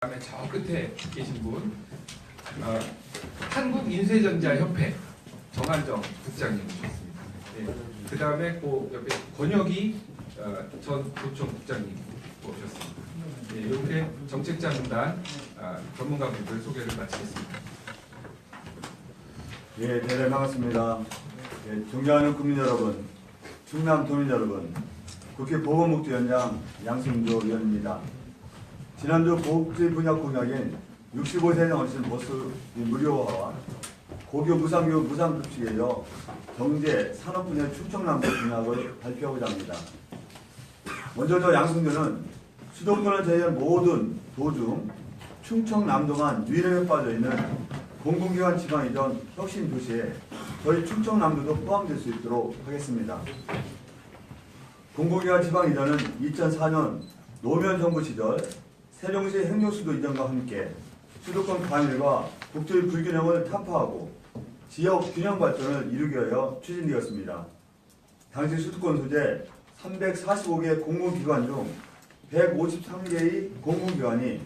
그다음에 저 끝에 계신 분 한국인쇄전자협회 정한정 국장님 모셨습니다. 네. 그 다음에 그 옆에 권혁이 전 도청 국장님 모셨습니다. 네, 이렇게 정책자문단 전문가분들 소개를 마치겠습니다. 예, 대단히 반갑습니다. 예, 존경하는 국민 여러분, 충남 도민 여러분, 국회 보건복지위원장 양승조 의원입니다. 지난주 복지 분야 공약인 65세 이상 어르신 버스 무료화와 고교 무상교육 무상급식에 이어 경제, 산업 분야 충청남도 공약을 발표하고자 합니다. 먼저 저 양승조는 수도권을 제외한 모든 도중 충청남도만 유일하게 빠져있는 공공기관 지방 이전 혁신 도시에 저희 충청남도도 포함될 수 있도록 하겠습니다. 공공기관 지방 이전은 2004년 노무현 정부 시절 세종시 행정수도 이전과 함께 수도권 과밀과 국토의 불균형을 타파하고 지역 균형 발전을 이루기 위하여 추진되었습니다. 당시 수도권 소재 345개 공공기관 중 153개의 공공기관이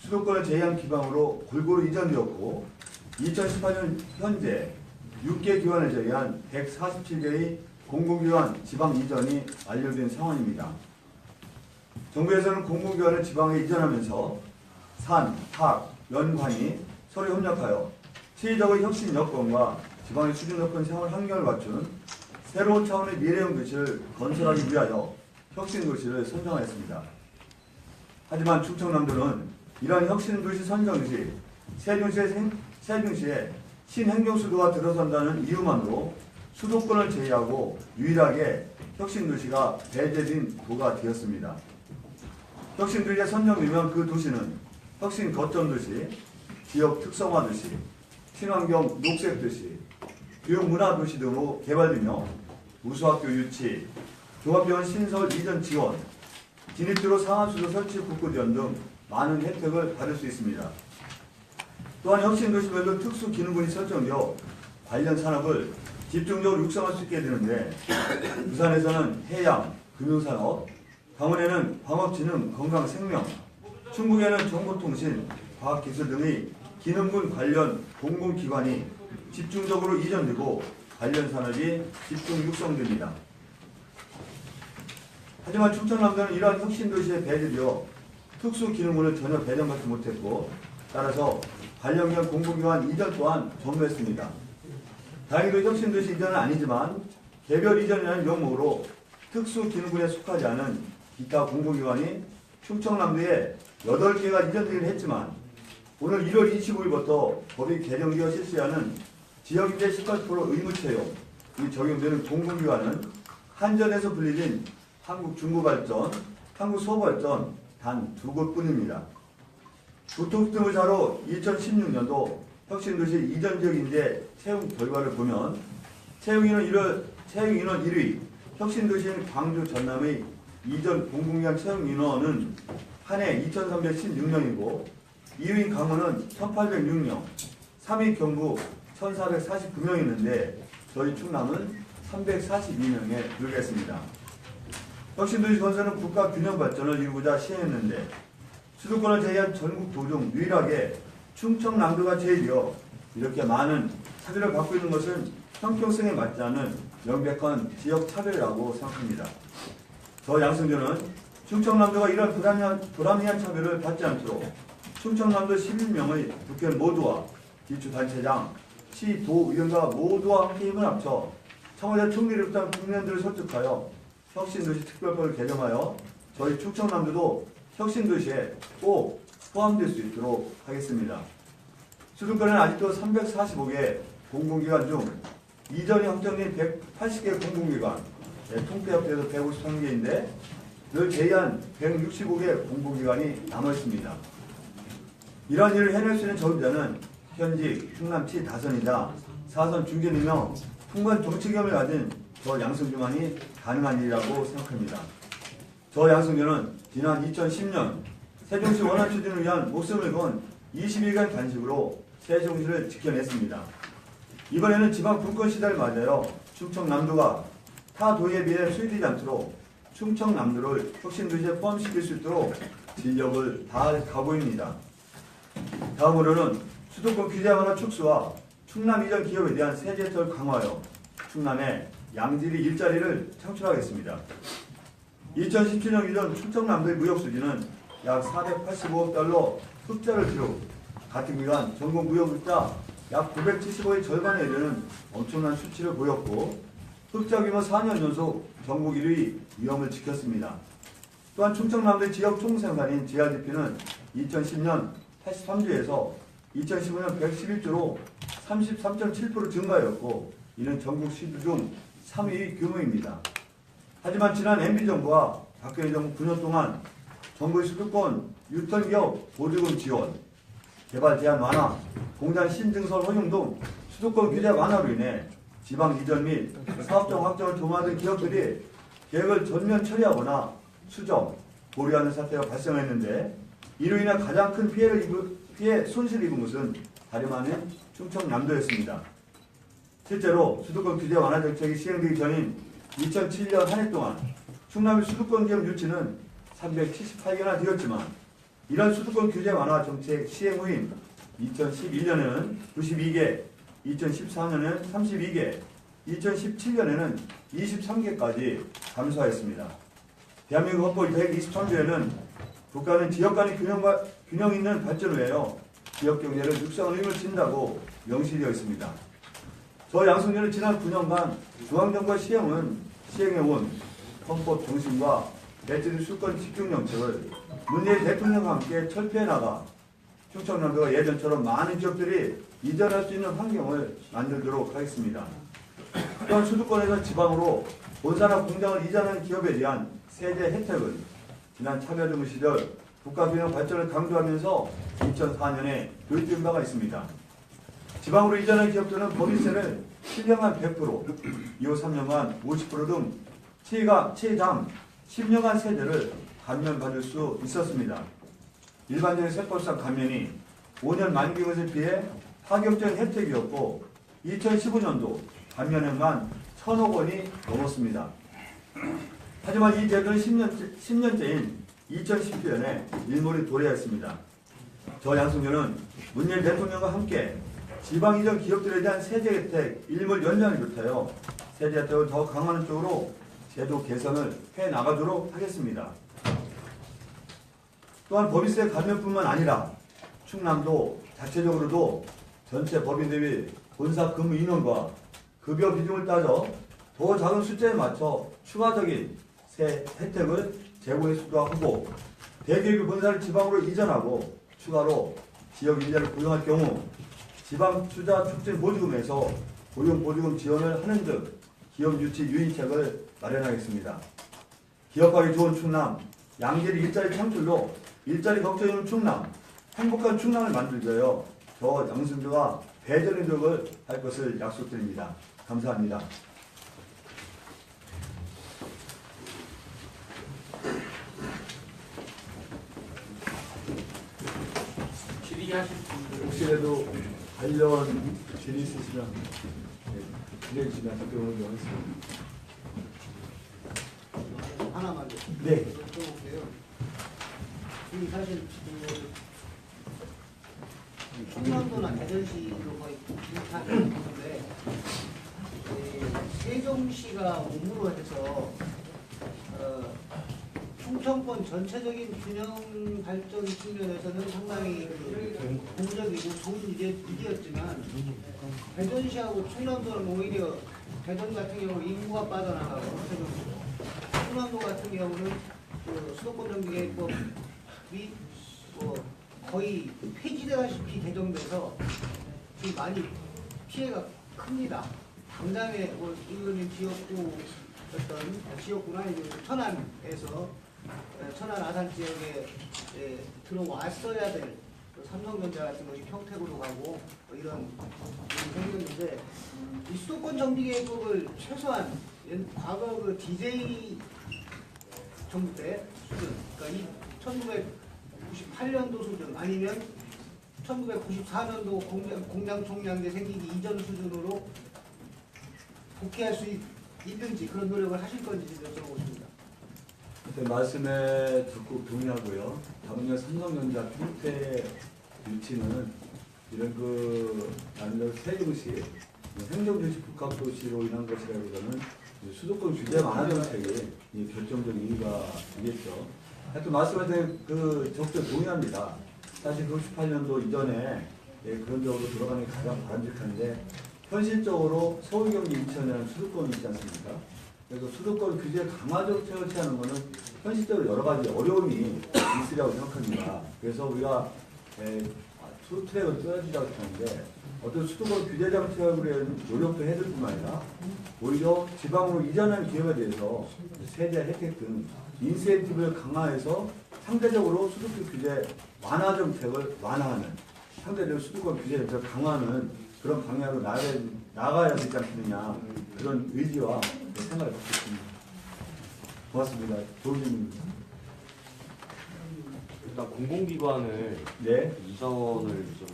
수도권을 제외한 기반으로 골고루 이전되었고 2018년 현재 6개 기관을 제외한 147개의 공공기관 지방 이전이 완료된 상황입니다. 정부에서는 공공기관을 지방에 이전하면서 산, 학, 연관이 서로 협력하여 체계적인 혁신 여건과 지방의 수준 높은 생활 환경을 갖춘 새로운 차원의 미래형 도시를 건설하기 위하여 혁신 도시를 선정하였습니다. 하지만 충청남도는 이러한 혁신 도시 선정 시 세종시에 신행정수도가 들어선다는 이유만으로 수도권을 제외하고 유일하게 혁신 도시가 배제된 도가 되었습니다. 혁신 도시에 선정되면 그 도시는 혁신 거점 도시, 지역 특성화 도시, 친환경 녹색 도시, 교육 문화 도시 등으로 개발되며 우수학교 유치, 종합병원 신설 이전 지원, 진입도로 상하수도 설치 국고 지원 등 많은 혜택을 받을 수 있습니다. 또한 혁신도시별로 특수기능군이 설정되어 관련 산업을 집중적으로 육성할 수 있게 되는데 부산에서는 해양, 금융산업, 강원에는 광업진흥, 건강생명, 충북에는 정보통신, 과학기술 등의 기능군 관련 공공기관이 집중적으로 이전되고 관련 산업이 집중 육성됩니다. 하지만 충청남도는 이러한 혁신도시에 배제되어 특수기능군을 전혀 배정받지 못했고 따라서 관련된 공공기관 이전 또한 전무했습니다. 다행히도 혁신도시 이전은 아니지만 개별 이전이라는 명목으로 특수기능군에 속하지 않은 기타 공공기관이 충청남도에 8개가 이전되긴 했지만 오늘 1월 25일부터 법이 개정되어 실시하는 지역임대 18% 의무채용이 적용되는 공공기관은 한전에서 분리된 한국중구발전, 한국소발전 단 2곳뿐입니다. 교통수 등을 사로 2016년도 혁신도시 이전지역인데 채용 결과를 보면 채용 인원 1위, 혁신도시인 광주 전남의 이전 공공기관 채용 인원은 한 해 2,316명이고 2위인 강원은 1,806명, 3위 경북 1,449명이는데 저희 충남은 342명에 불과했습니다. 혁신도시 건설은 국가 균형 발전을 이루고자 시행했는데 수도권을 제외한 전국 도중 유일하게 충청남도가 제외되어 이렇게 많은 차별을 받고 있는 것은 형평성에 맞지 않는 명백한 지역 차별이라고 생각합니다. 저 양승조는 충청남도가 이런 불합리한 차별을 받지 않도록 충청남도 11명의 국회의원 모두와 기초단체장, 시, 도, 의원과 모두와 함께 힘을 합쳐 청와대 총리를 비롯한 국민들을 설득하여 혁신도시 특별법을 개정하여 저희 충청남도도 혁신도시에 꼭 포함될 수 있도록 하겠습니다. 수도권에는 아직도 345개 공공기관 중 이전이 확정된 180개 공공기관, 통폐합돼서 153개인데 늘 제외한 165개 공공기관이 남아있습니다. 이러한 일을 해낼 수 있는 적임자는 현직 충남치 다선이자 4선 중견이며 풍부한 정치 경험을 가진 저 양승조만이 가능한 일이라고 생각합니다. 저 양승조는 지난 2010년 세종시 원활 추진을 위한 목숨을 건 20일간 단식으로 세종시를 지켜냈습니다. 이번에는 지방 분권 시대를 맞아요. 충청남도가 타 도에 비해 소외되지 않도록 충청남도를 혁신도시에 포함시킬 수 있도록 진력을 다할 각오입니다. 다음으로는 수도권 규제 완화 축소와 충남 이전 기업에 대한 세제 혜택을 강화하여 충남에 양질의 일자리를 창출하겠습니다. 2017년 기준 충청남도의 무역 수지는 약 485억 달러 흑자를 기록, 같은 기간 전국 무역 흑자 약 975의 절반에 이르는 엄청난 수치를 보였고 흑자 규모 4년 연속 전국 1위 위험을 지켰습니다. 또한 충청남도의 지역 총생산인 GRDP는 2010년 83주에서 2015년 111주로 33.7% 증가하였고 이는 전국 시도 중 3위 규모입니다. 하지만 지난 MB정부와 박근혜 정부 9년 동안 정부의 수도권 유턴기업 보조금 지원, 개발 제한 완화, 공장 신증설 허용 등 수도권 규제 완화로 인해 지방 이전 및 사업장 확장을 도모하던 기업들이 계획을 전면 처리하거나 수정, 보류하는 사태가 발생했는데 이로 인해 가장 큰 손실을 입은 것은 다름 아닌 충청남도였습니다. 실제로 수도권 규제 완화 정책이 시행되기 전인 2007년 한 해 동안 충남의 수도권 기업 유치는 378개나 되었지만 이런 수도권 규제 완화 정책 시행 후인 2011년에는 92개, 2014년에는 32개, 2017년에는 23개까지 감소하였습니다. 대한민국 헌법 123조에는 국가는 지역 간의 균형 있는 발전을 위하여 지역 경제를 육성하는 힘을 진다고 명시되어 있습니다. 저 양승준은 지난 9년간 중앙정부가 시행해온 헌법 정신과 대체적 수도권 집중 정책을 문재인 대통령과 함께 철폐해 나가 충청남도가 예전처럼 많은 기업들이 이전할 수 있는 환경을 만들도록 하겠습니다. 또한 수도권에서 지방으로 본사나 공장을 이전하는 기업에 대한 세제 혜택은 지난 참여정부 시절 국가균형 발전을 강조하면서 2004년에 도입된 바가 있습니다. 지방으로 이전한 기업들은 법인세를 7년간 100%, 이후 3년간 50% 등 최장 10년간 세제를 감면받을 수 있었습니다. 일반적인 세법상 감면이 5년 만기인 것에 비해 파격적인 혜택이었고 2015년도 감면액만 1,000억 원이 넘었습니다. 하지만 이 제도는 10년째인 2019년에 일몰이 도래했습니다. 저 양승준은 문재인 대통령과 함께 지방 이전 기업들에 대한 세제 혜택 일몰 연장을 비롯하여 세제 혜택을 더 강화하는 쪽으로 제도 개선을 해 나가도록 하겠습니다. 또한 법인세 감면뿐만 아니라 충남도 자체적으로도 전체 법인 대비 본사 근무 인원과 급여 비중을 따져 더 작은 숫자에 맞춰 추가적인 세 혜택을 제공해주기도 하고 대기업이 본사를 지방으로 이전하고 추가로 지역 인재를 고용할 경우 지방 투자 촉진 보조금에서 고용 보조금 지원을 하는 등 기업 유치 유인책을 마련하겠습니다. 기업하기 좋은 충남, 양질의 일자리 창출로 일자리 걱정이 없는 충남, 행복한 충남을 만들기 위하여 저 양승조가 대전의 노력을 할 것을 약속드립니다. 감사합니다. 질의하실 분들 혹시라도 관련 질의 있으시면 질의해 주시면 답변을 하겠습니다. 하나만 네. 여쭤볼게요. 이 사실 충남도나 대전시로 거의 비슷한 건데 세종시가 옴으로 해서 충청권 전체적인 균형 발전 측면에서는 상당히 고무적이고 좋은 일이었지만 대전시하고 충남도는 오히려 대전 같은 경우 인구가 빠져나가고 충남도 같은 경우는 그 수도권 정비계획법이 뭐 거의 폐지되다시피 개정돼서 지금 많이 피해가 큽니다. 당장에 뭐 이거는 지역구나 이제 천안에서 천안 아산 지역에 들어왔어야 될 삼성전자 같은 것이 평택으로 가고 뭐 이런 일이 생겼는데 이 수도권 정비계획법을 최소한 과거 그 DJ 정부 때 수준, 그러니까 이 1998년도 수준 아니면 1994년도 공장 총량제 생기기 이전 수준으로 복귀할 수 있는지 그런 노력을 하실 건지 여쭤보겠습니다. 말씀에 적극 동의하고요. 다음에 삼성전자 평택 위치는 이런 나름대로 세종시 행정도시 복합도시로 인한 것이라기보다는 수도권 규제 완화 정책이 결정적인 이유가 되겠죠. 하여튼 말씀하신 적극 동의합니다. 사실 98년도 이전에 그런 쪽으로 들어가는 게 가장 바람직한데 현실적으로 서울, 경기, 인천이라는 수도권이 있지 않습니까? 그래서 수도권 규제 강화 정책을 취하는 것은 현실적으로 여러 가지 어려움이 있으리라고 생각합니다. 그래서 우리가 투 트랙을 뚫어주자고 하는데 어떤 수도권 규제 정책을 위한 노력도 해줄 뿐만 아니라 오히려 지방으로 이전하는 기업에 대해서 세제 혜택 등 인센티브를 강화해서 상대적으로 수도권 규제 완화 정책을 완화하는 상대적으로 수도권 규제 정책을 강화하는 그런 방향으로 나가야 되지 않겠느냐 그런 의지와 생각을 갖고 있습니다. 고맙습니다. 조은진입니다. 일단 공공기관을 네. 이전을 이제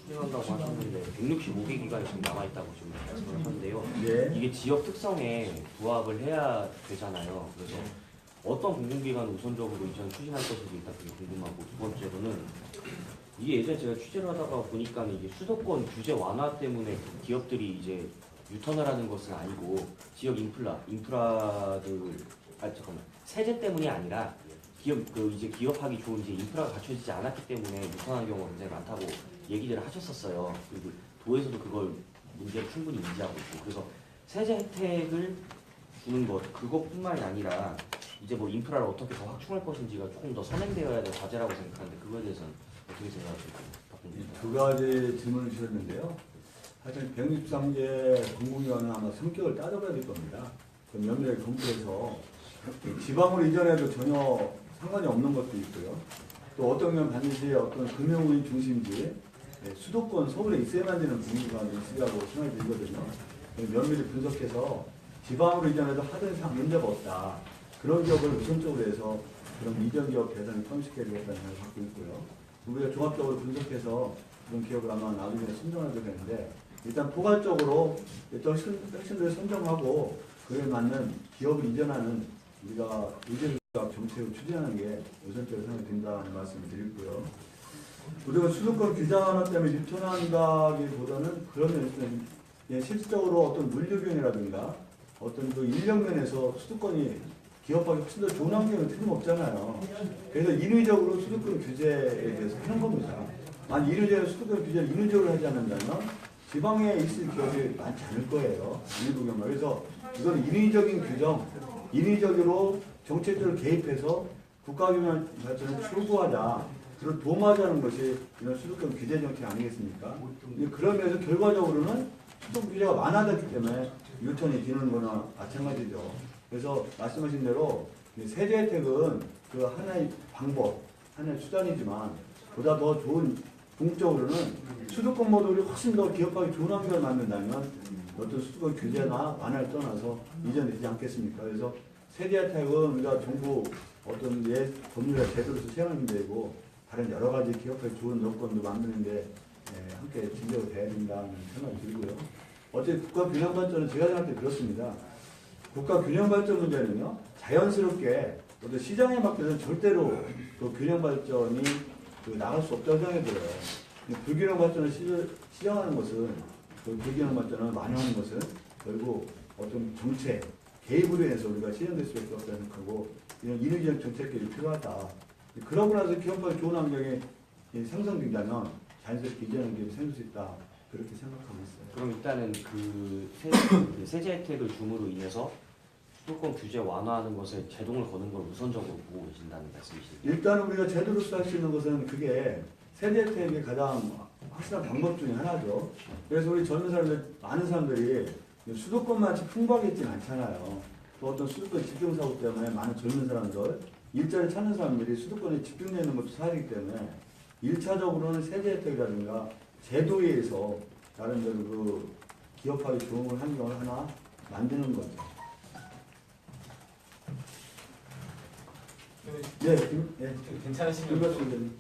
추진한다고 하셨는데 165개 기관이 지금 남아있다고 지금 말씀을 하셨는데요. 네. 이게 지역 특성에 부합을 해야 되잖아요. 그래서 어떤 공공기관을 우선적으로 이전 추진할 것인지 일단 그게 궁금하고, 두 번째로는 이게 예전에 제가 취재를 하다가 보니까 이게 수도권 규제 완화 때문에 기업들이 이제 유턴을 하는 것은 아니고 지역 인프라들 세제 때문이 아니라 이제 기업하기 좋은 이제 인프라가 갖춰지지 않았기 때문에 유턴하는 경우가 굉장히 많다고 얘기를 하셨었어요. 그리고 도에서도 그걸 문제를 충분히 인지하고 있고, 그래서 세제 혜택을 주는 그것뿐만이 아니라 이제 인프라를 어떻게 더 확충할 것인지가 조금 더 선행되어야 될 과제라고 생각하는데 그거에 대해서는 어떻게 생각하실까요? 두 가지 질문을 주셨는데요. 하여튼 163개 공공기관은 아마 성격을 따져봐야 될 겁니다. 면밀하게 검토해서 지방으로 이전해도 전혀 상관이 없는 것도 있고요. 또 어떤 면 반드시 어떤 금융의 중심지 수도권 서울에 있어야만 되는 공공기관이 있으라고 생각이 들거든요. 면밀히 분석해서 지방으로 이전해도 하던 이상 문제가 없다. 그런 기업을 우선적으로 해서 그런 이전 기업 대상에 포함시켜야 되겠다는 생각을 갖고 있고요. 우리가 종합적으로 분석해서 그런 기업을 아마 나중에 선정하게 되는데 일단 포괄적으로 일단 혁신들을 선정하고 그에 맞는 기업을 이전하는 우리가 의제적 정책을 추진하는 게 우선적으로 생각이 된다는 말씀을 드리고요. 우리가 수도권 규제 완화 때문에 유턴한다기보다는 그런 면에서는 실질적으로 어떤 물류변이라든가 어떤 인력면에서 수도권이 기업하기 훨씬 더 좋은 환경은 틀림없잖아요. 그래서 인위적으로 수도권 규제에 대해서 하는 겁니다. 만약 수도권 규제를 인위적으로 하지 않는다면 지방에 있을 기업이 많지 않을 거예요. 일부 경우. 그래서 이건 인위적인 규정, 인위적으로 정책적으로 개입해서 국가균형 발전을 추구하자, 그런 도모하자는 것이 이런 수도권 규제 정책 아니겠습니까? 그러면서 결과적으로는 수도권 규제가 많아졌기 때문에 유턴이 기는 거나 마찬가지죠. 그래서 말씀하신 대로 세제 혜택은 그 하나의 방법, 하나의 수단이지만 보다 더 좋은 궁극적으로는 수도권 모델이 훨씬 더 기업하기 좋은 환경을 만든다면 어떤 수도권 규제나 완화를 떠나서 이전되지 않겠습니까? 그래서 세제 혜택은 우리가 정부 어떤 법률과 제도로서 시행하는 데고 다른 여러 가지 기업하기 좋은 여건도 만드는데 함께 진행이 돼야 된다는 생각이 들고요. 어쨌든 국가 균형 발전은 제가 생각할 때 그렇습니다. 국가 균형 발전 문제는요, 자연스럽게 어떤 시장에 맡겨서는 절대로 그 균형 발전이 나갈 수 없다고 생각이 들어요. 불균형 발전을 시정하는 것은, 그 불균형 발전을 완화하는 것은 결국 어떤 정책, 개입으로 해서 우리가 실현될 수밖에 없다고 생각하고, 이런 인위적 정책들이 필요하다. 그러고 나서 기업하기 좋은 환경이 상승된다면 자연스럽게 이전하는 게 생길 수 있다. 그렇게 생각하고 있어요. 그럼 일단은 그 세제 혜택을 줌으로 인해서 수도권 규제 완화하는 것에 제동을 거는 걸 우선적으로 보고 계신다는 말씀이시죠? 일단 우리가 제도로서 할 수 있는 것은 그게 세제 혜택이 가장 확실한 방법 중에 하나죠. 그래서 우리 젊은 사람들, 많은 사람들이 수도권만치 풍부하게 있지는 않잖아요. 또 어떤 수도권 집중사고 때문에 많은 젊은 사람들, 일자리 찾는 사람들이 수도권에 집중되어 있는 것도 사실이기 때문에 1차적으로는 세제 혜택이라든가 제도에 의해서 나름대로 그 기업하기 좋은 환경을 하나 만드는 거죠. 네, 괜찮으시면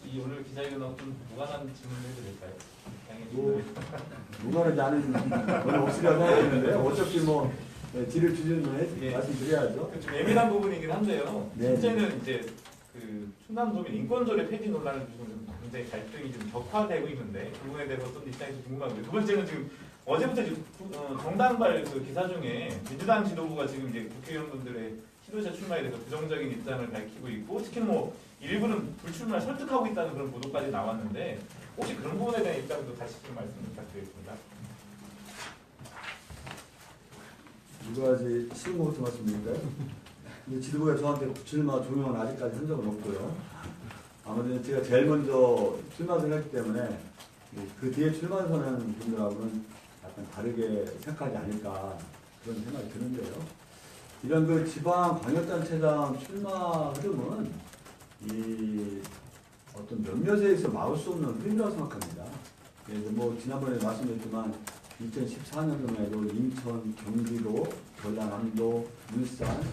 이 오늘 기자회견하고 좀 무관한 질문을 해도 될까요? 무관하지 않은 건 없으려고 하고 있는데 어차피 질을 주시는 분에 말씀드려야죠. 좀 예민한 부분이긴 한데요. 네. 현재는 이제 그 충남도민 인권조례 폐지 논란을 두고 굉장히 갈등이 이력이 좀 격화되고 있는데 그 부분에 대해서 어떤 입장이 좀 궁금하고요. 두 번째는 지금 어제부터 지금 정당발 그 기사 중에 민주당 지도부가 지금 이제 국회의원분들의 시도자 출마에 대해서 부정적인 입장을 밝히고 있고 특히 뭐 일부는 불출마를 설득하고 있다는 그런 보도까지 나왔는데 혹시 그런 부분에 대한 입장도 다시 좀 말씀 부탁드리겠습니다. 이거 아직 쉬운 것부터 말씀드릴까요? 근데 지도부가 저한테 출마 조명은 아직까지 한 적은 없고요. 아무래도 제가 제일 먼저 출마를 했기 때문에 그 뒤에 출마선하는 분들하고는 약간 다르게 생각하지 않을까 그런 생각이 드는데요. 이런 그 지방 광역단체장 출마 흐름은 이 어떤 몇몇에서 막을 수 없는 흐름이라고 생각합니다. 그래서 뭐 지난번에 말씀드렸지만 2014년도에도 인천, 경기도, 전라남도, 울산,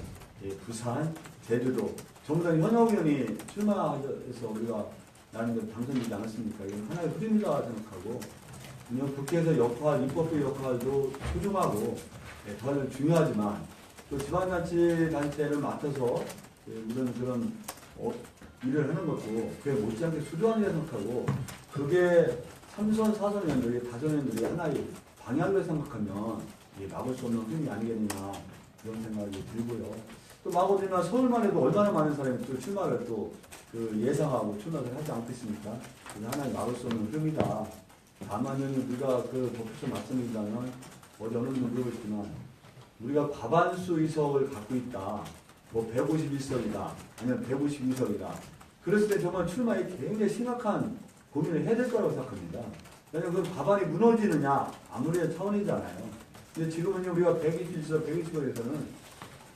부산, 제주도 전부 다 현역 의원이 출마해서 우리가 나름대로 당선되지 않았습니까? 이건 하나의 흐름이다 생각하고 국회에서 입법의 역할도 소중하고 더 중요하지만 또 지방자치단체를 맡아서 이런 그런 일을 하는 것도 그에 못지않게 소중하다고 생각하고 그게 3선, 4선 의원들이, 5선 의원들이 하나의 방향을 생각하면 막을 수 없는 흐름이 아니겠느냐 그런 생각이 들고요. 또 마고지나 서울만 해도 얼마나 많은 사람이 또 출마를 또 그 예상하고 출마를 하지 않겠습니까? 그게 하나의 막을 수 없는 흐름이다. 다만은 우리가 그 덧붙여 말씀드리자면 어제 어느 분도 물어보지만 우리가 과반수 의석을 갖고 있다. 뭐 151석이다. 아니면 152석이다. 그랬을 때 정말 출마에 굉장히 심각한 고민을 해야 될 거라고 생각합니다. 왜냐하면 그 과반이 무너지느냐 아무리 차원이잖아요. 근데 지금은 우리가 121석, 120석에서는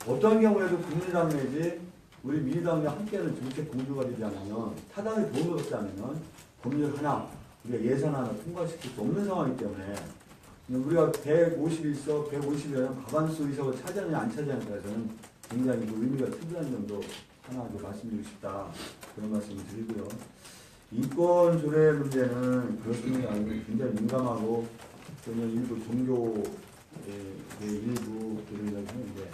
어떤 경우에도 국민당 내지 우리 민주당과 함께하는 정책 공조가 되지 않으면 타당의 도움을 얻지 않으면 법률 하나, 우리가 예산 하나 통과시킬 수 없는 상황이기 때문에 우리가 151석, 150여는 과반수 의석을 차지하느냐 안 차지하느냐에서는 굉장히 그 의미가 특별한 점도 하나 더 말씀드리고 싶다. 그런 말씀을 드리고요. 인권 조례 문제는 그렇습니다. 굉장히 민감하고 저는 일부 종교의 일부 교류를 하는데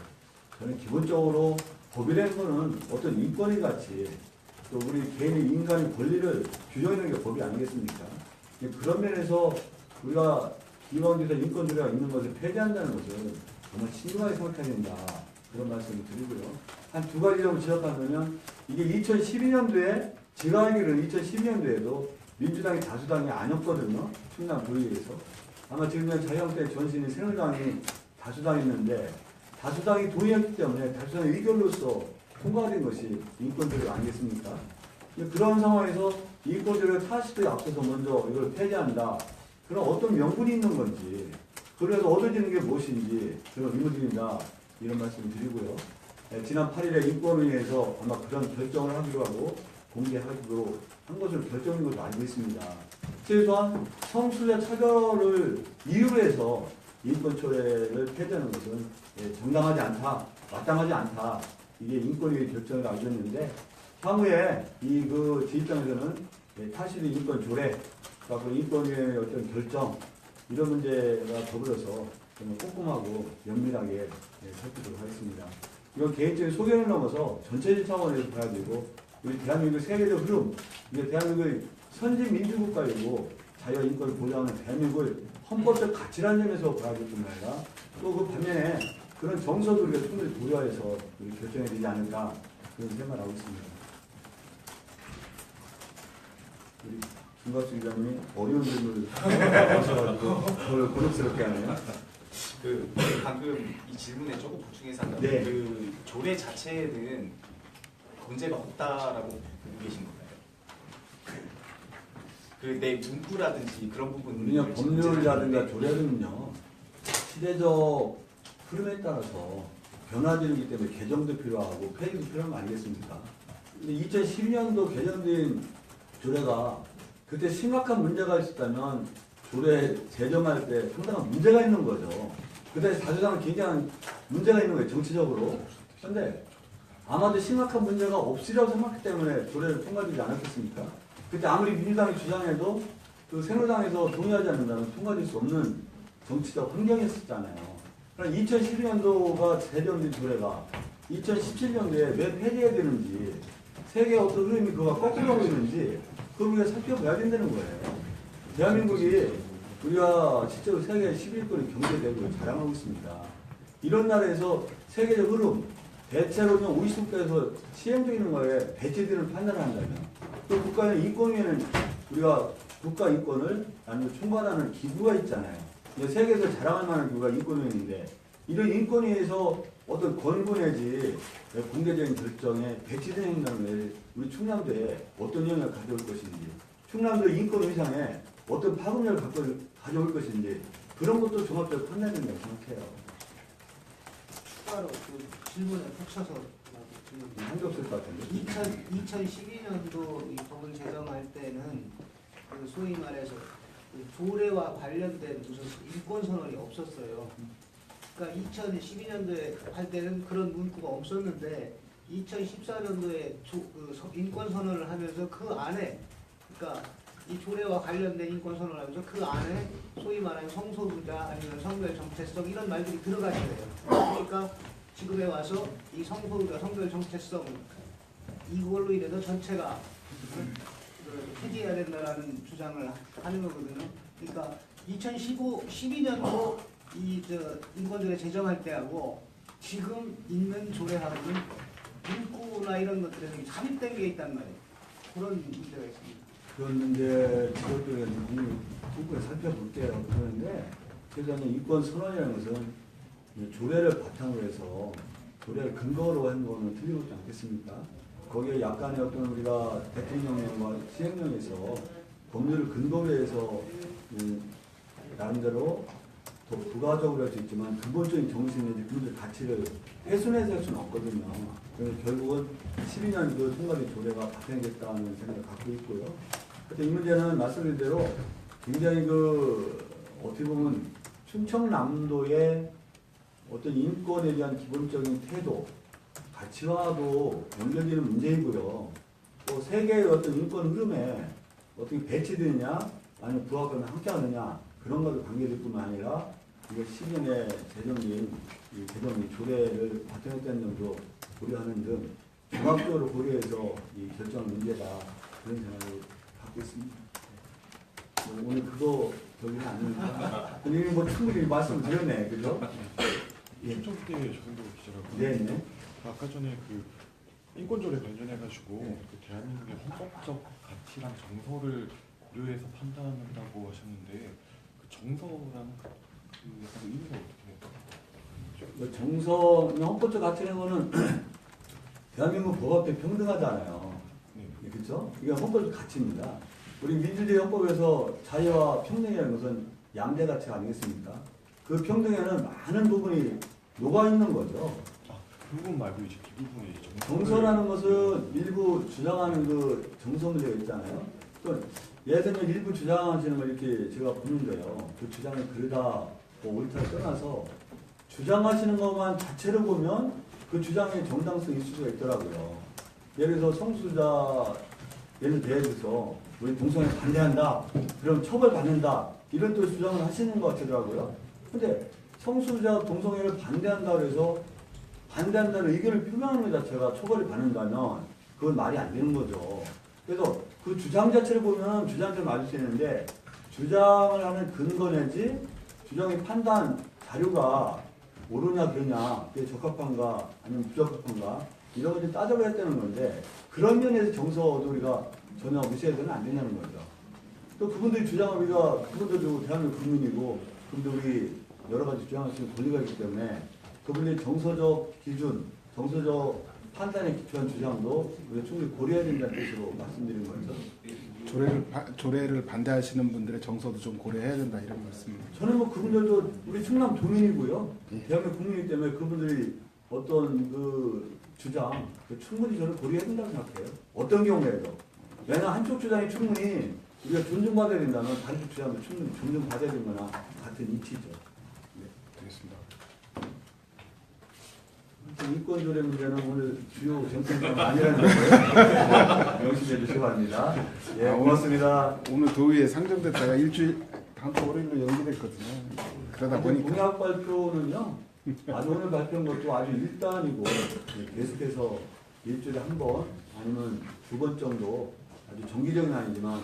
저는 기본적으로 법이라는 거는 어떤 인권이 같이 또 우리 개인의 인간의 권리를 규정하는 게 법이 아니겠습니까? 그런 면에서 우리가 기본적으로 인권 조례가 있는 것을 폐지한다는 것은 정말 심각하게 생각해야 된다. 그런 말씀을 드리고요. 한 두 가지 정도 지적하면 이게 2012년도에 제가 알기로는 2012년도에도 민주당이 다수당이 아니었거든요. 충남 도의회에서. 아마 지금 자유한국당 전신인 새누리당이 다수당이었는데 다수당이 동의했기 때문에 다수당의 의견으로서 통과된 것이 인권조례 아니겠습니까? 그런 상황에서 인권조례 40도에 앞서서 먼저 이걸 폐지한다. 그런 어떤 명분이 있는 건지 그래서 얻어지는 게 무엇인지 그런 의문입니다. 이런 말씀을 드리고요. 지난 8일에 인권위에서 아마 그런 결정을 하기로 하고 공개하기로 한 것으로 결정된 것으로 알고 있습니다. 최소한 성소수자 차별을 이유로 해서 인권조례를 폐지하는 것은 정당하지 않다, 마땅하지 않다. 이게 인권위의 결정을 알고 있는데 향후에 제 입장에서는 82 인권조례, 그리고 인권위의 어떤 결정 이런 문제가 더불어서 저는 꼼꼼하고 면밀하게 살피도록 하겠습니다. 이건 개인적인 소견을 넘어서 전체적 차원에서 봐야 되고 우리 대한민국의 세계적 흐름, 이게 대한민국의 선진 민주국가이고 자유와 인권을 보장하는 대한민국의 헌법적 가치라는 점에서 봐야 될 뿐만 아니라 또 그 반면에 그런 정서도 우리가 충분히 고려해서 결정해야 되지 않을까 그런 생각을 하고 있습니다. 우리 김갑수 기자님이 어려운 질문을 하셔가지고 저를 곤혹스럽게 하네요. 방금 이 질문에 조금 보충해서 한다면 네. 그 조례 자체에는 문제가 없다라고 보고 계신 건가요? 내 문구라든지 그런 부분 우리는 법률이라든가 조례는요 시대적 흐름에 따라서 변화되기 때문에 개정도 필요하고 폐지도 필요한 거 아니겠습니까? 근데 2012년도 개정된 조례가 그때 심각한 문제가 있었다면 조례 제정할 때 상당한 문제가 있는 거죠. 그때 다수당은 굉장한 문제가 있는 거예요, 정치적으로. 그런데 아마도 심각한 문제가 없으리라고 생각했기 때문에 조례를 통과되지 않았겠습니까? 그때 아무리 민주당이 주장해도 그 새누리당에서 동의하지 않는다면 통과될 수 없는 정치적 환경이었었잖아요. 그럼 2012년도가 제정된 조례가 2017년도에 왜 폐지해야 되는지 세계의 어떤 흐름이 그가 거꾸로 가고 있는지 그걸 우리가 살펴봐야 된다는 거예요. 대한민국이 우리가 실제로 세계 11위권의 경제대국을 자랑하고 있습니다. 이런 나라에서 세계적 흐름, 대체로는 우리 국가에서 시행되는 거에 배치되는 판단을 한다면 또 국가의 인권위에는 우리가 국가 인권을 아니면 총괄하는 기구가 있잖아요. 세계에서 자랑할 만한 기구가 인권위원회인데 이런 인권위에서 어떤 권고 내지 공개적인 결정에 배치된 행동을 우리 충남도에 어떤 영향을 가져올 것인지 충남도 인권 의상에 어떤 파급력을 가져올 것인지 그런 것도 종합적으로 판단해야 된다고 생각해요. 추가로 그 질문에 붙여서 한게 없을 것 같은데. 2012년도 이 법을 제정할 때는 그 소위 말해서 그 조례와 관련된 무슨 인권 선언이 없었어요. 그러니까 2012년도에 할 때는 그런 문구가 없었는데 2014년도에 인권 선언을 하면서 그 안에 그러니까 이 조례와 관련된 인권 선언을 하면서 그 안에 소위 말하는 성소수자 아니면 성별 정체성 이런 말들이 들어가셔요. 그러니까 지금에 와서 이 성소수자 성별 정체성 이걸로 인해서 전체가 폐지해야 된다라는 주장을 하는 거거든요. 그러니까 2012년도 이 인권조례 제정할 때하고 지금 있는 조례하고는 문구나 이런 것들에서 잠입된 게 있단 말이에요. 그런 문제가 있습니다. 그런 문제 그것도 국국에 살펴볼게요. 그런데 그래서 인권 선언이라는 것은 조례를 바탕으로 해서 조례를 근거로 한 거는 틀림없지 않겠습니까? 거기에 약간의 어떤 우리가 대통령령과 시행령에서 법률을 근거로 해서 나름대로 더 부가적으로 할 수 있지만 근본적인 정신 내지 근본적인 가치를 훼손해서 할 수는 없거든요. 그래서 결국은 12년 그 통과된 조례가 바탕이 됐다는 생각을 갖고 있고요. 그래서 이 문제는 말씀드린 대로 굉장히 어떻게 보면 충청남도의 어떤 인권에 대한 기본적인 태도, 가치와도 연결되는 문제이고요. 또 세계의 어떤 인권 흐름에 어떻게 배치되느냐, 아니면 부하거나 함께하느냐 그런 것도 관계될 뿐만 아니라 이게 10년의 제정인 이 제정이 조례를 바탕에 뗀 점도 고려하는 등 종합적으로 고려해서 이 결정한 문제다 그런 생각을 갖고 있습니다. 오늘 그거 저기는 아니니까 이미 충분히 말씀드렸네, 그죠? 김종대 조선도 기자라고. 네네. 아까 전에 그 인권조례 관련해가지고 그 대한민국의 헌법적 가치랑 정서를 고려해서 판단한다고 하셨는데 그 정서랑 그 약간 의미가 어떻게 돼요? 정서, 헌법적 가치라는 거는 대한민국 법 앞에 평등하잖아요. 네. 그렇죠? 이게 헌법적 가치입니다. 우리 민주주의 헌법에서 자유와 평등이라는 것은 양대 가치가 아니겠습니까? 그 평등에는 많은 부분이 녹아있는 거죠. 그 부분 말고 이제 뒷부분에 이제 정서라는 것은 일부 주장하는 그 정서 문제가 있잖아요. 예를 들면 일부 주장하시는 걸 이렇게 제가 보는데요. 그 주장을 그러다 옳다를 떠나서 주장하시는 것만 자체로 보면 그 주장의 정당성이 있을 수가 있더라고요. 예를 들어서 성수자 예를 들어서 우리 동성애 반대한다. 그럼 처벌받는다. 이런 또 주장을 하시는 것 같더라고요. 근데 성수자 동성애를 반대한다 그래서 반대한다는 의견을 표명하는 것 자체가 처벌을 받는다면 그건 말이 안 되는 거죠. 그래서 그 주장 자체를 보면 주장을 맞을 수 있는데 주장을 하는 근거 내지 주장의 판단 자료가 옳으냐 그러냐 그게 적합한가 아니면 부적합한가 이런 것을 따져봐야 되는 건데 그런 면에서 정서도 우리가 전혀 무시해서는 안 되냐는 거죠. 또 그분들이 주장을 우리가 그분들도 대한민국 국민이고 그분들이 여러 가지 주장할 수 있는 권리가 있기 때문에 그분들의 정서적 기준, 정서적 판단에 기초한 주장도 우리가 충분히 고려해야 된다는 뜻으로 말씀드린 거죠. 조례를 반대하시는 분들의 정서도 좀 고려해야 된다 이런 말씀입니다. 저는 그분들도 우리 충남 도민이고요. 대한민국 국민이기 때문에 그분들이 어떤 그 주장 충분히 저는 고려해야 된다고 생각해요. 어떤 경우에도. 왜냐 한쪽 주장이 충분히 우리가 존중받아야 된다면 다른 쪽 주장도 충분히 존중받아야 되는 거나 같은 이치죠. 네, 알겠습니다. 인권조례 문제는 오늘 주요 정책가 아니라는 걸 명심해 주시기 바랍니다. 예, 고맙습니다. 오늘 도의회 상정됐다가 일주일 다음 주 월요일로 연기됐거든요. 그러다 보니까 공약 발표는요. 아주 오늘 발표한 것도 아주 일단이고 계속해서 일주일에 한 번 아니면 두 번 정도 아주 정기적인 아니지만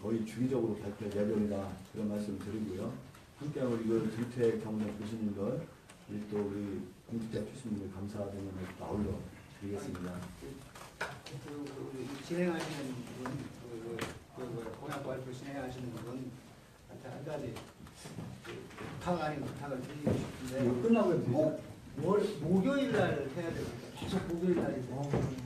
거의 주기적으로 발표할 예정이다 그런 말씀 드리고요. 함께하고 이걸 김태 경정 교수님들 그리고 또 우리 공직자 출신님들 감사드리는 것도 아울러 드리겠습니다. 우리 진행하시는 분, 공약 발표 진행하시는 분한테 한 가지 부탁 아닌 부탁을 드리고 싶은데 이거 끝나고 해도 되죠? 목요일 날 해야 되거든요. 계속 목요일 날인데